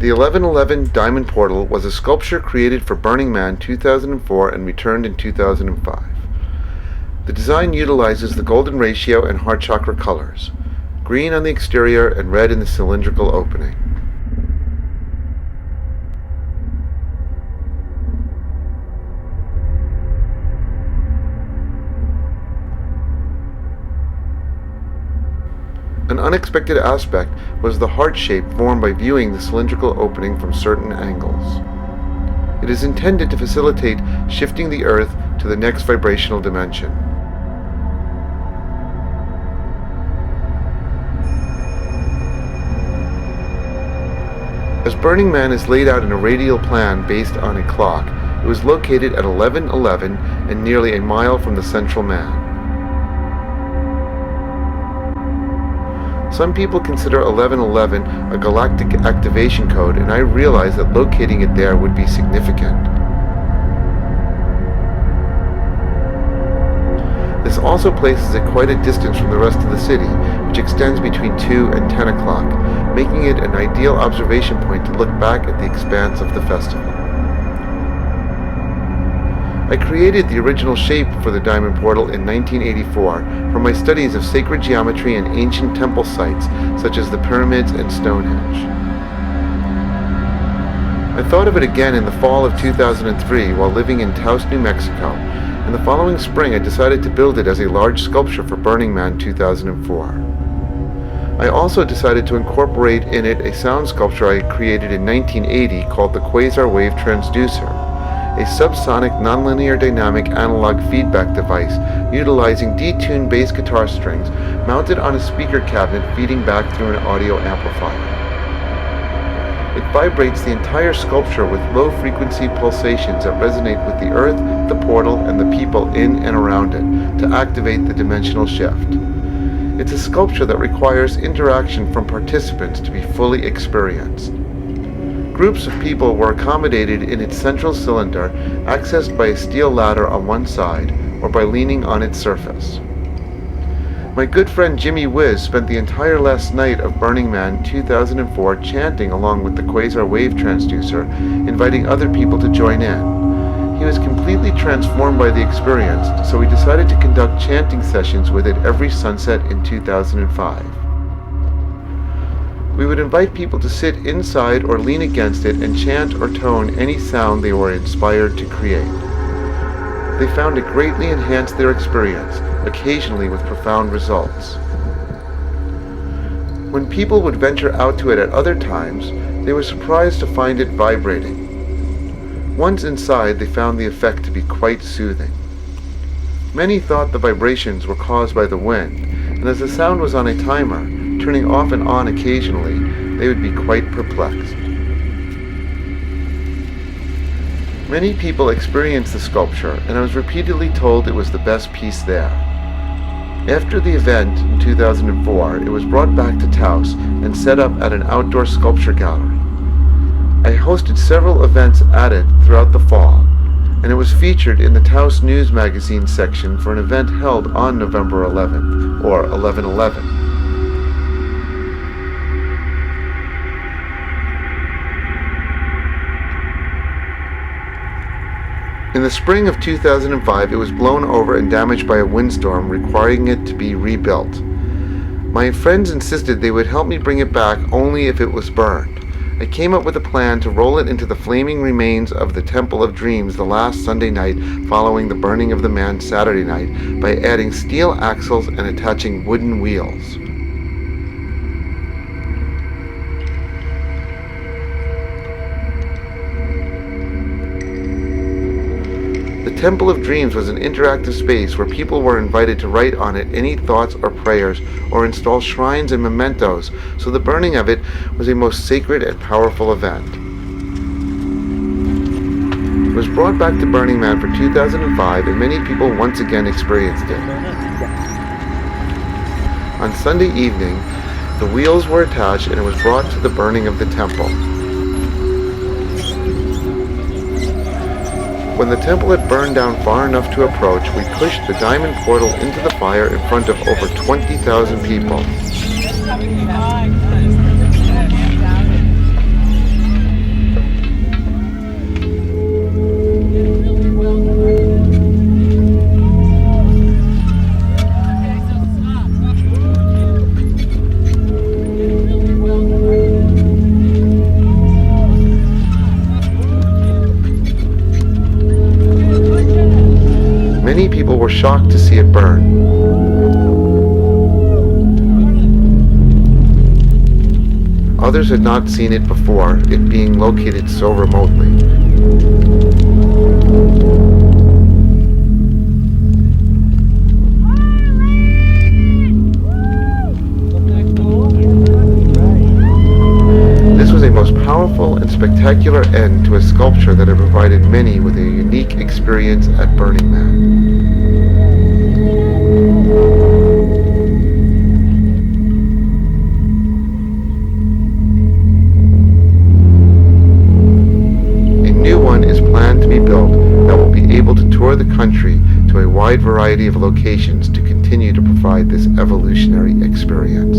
The 1111 Diamond Portal was a sculpture created for Burning Man 2004 and returned in 2005. The design utilizes the golden ratio and heart chakra colors, green on the exterior and red in the cylindrical opening. An unexpected aspect was the heart shape formed by viewing the cylindrical opening from certain angles. It is intended to facilitate shifting the Earth to the next vibrational dimension. As Burning Man is laid out in a radial plan based on a clock, it was located at 1111 and nearly a mile from the central man. Some people consider 1111 a galactic activation code, and I realize that locating it there would be significant. This also places it quite a distance from the rest of the city, which extends between 2 and 10 o'clock, making it an ideal observation point to look back at the expanse of the festival. I created the original shape for the Diamond Portal in 1984 from my studies of sacred geometry and ancient temple sites such as the pyramids and Stonehenge. I thought of it again in the fall of 2003 while living in Taos, New Mexico, and the following spring I decided to build it as a large sculpture for Burning Man 2004. I also decided to incorporate in it a sound sculpture I created in 1980 called the Quasar Wave Transducer, a subsonic nonlinear dynamic analog feedback device utilizing detuned bass guitar strings mounted on a speaker cabinet feeding back through an audio amplifier. It vibrates the entire sculpture with low-frequency pulsations that resonate with the Earth, the portal, and the people in and around it to activate the dimensional shift. It's a sculpture that requires interaction from participants to be fully experienced. Groups of people were accommodated in its central cylinder, accessed by a steel ladder on one side or by leaning on its surface. My good friend Jimmy Wiz spent the entire last night of Burning Man 2004 chanting along with the Quasar Wave Transducer, inviting other people to join in. He was completely transformed by the experience, so we decided to conduct chanting sessions with it every sunset in 2005. We would invite people to sit inside or lean against it and chant or tone any sound they were inspired to create. They found it greatly enhanced their experience, occasionally with profound results. When people would venture out to it at other times, they were surprised to find it vibrating. Once inside, they found the effect to be quite soothing. Many thought the vibrations were caused by the wind, and as the sound was on a timer, turning off and on occasionally, they would be quite perplexed. Many people experienced the sculpture, and I was repeatedly told it was the best piece there. After the event in 2004, it was brought back to Taos and set up at an outdoor sculpture gallery. I hosted several events at it throughout the fall, and it was featured in the Taos News magazine section for an event held on November 11th, or 11/11. In the spring of 2005, it was blown over and damaged by a windstorm, requiring it to be rebuilt. My friends insisted they would help me bring it back only if it was burned. I came up with a plan to roll it into the flaming remains of the Temple of Dreams the last Sunday night following the burning of the man Saturday night by adding steel axles and attaching wooden wheels. The Temple of Dreams was an interactive space where people were invited to write on it any thoughts or prayers or install shrines and mementos, so the burning of it was a most sacred and powerful event. It was brought back to Burning Man for 2005 and many people once again experienced it. On Sunday evening, the wheels were attached and it was brought to the burning of the temple. When the temple had burned down far enough to approach, we pushed the diamond portal into the fire in front of over 20,000 people. shocked to see it burn. Others had not seen it before, it being located so remotely. This was a most powerful and spectacular end to a sculpture that had provided many with a unique experience at Burning Man. Able to tour the country to a wide variety of locations to continue to provide this evolutionary experience.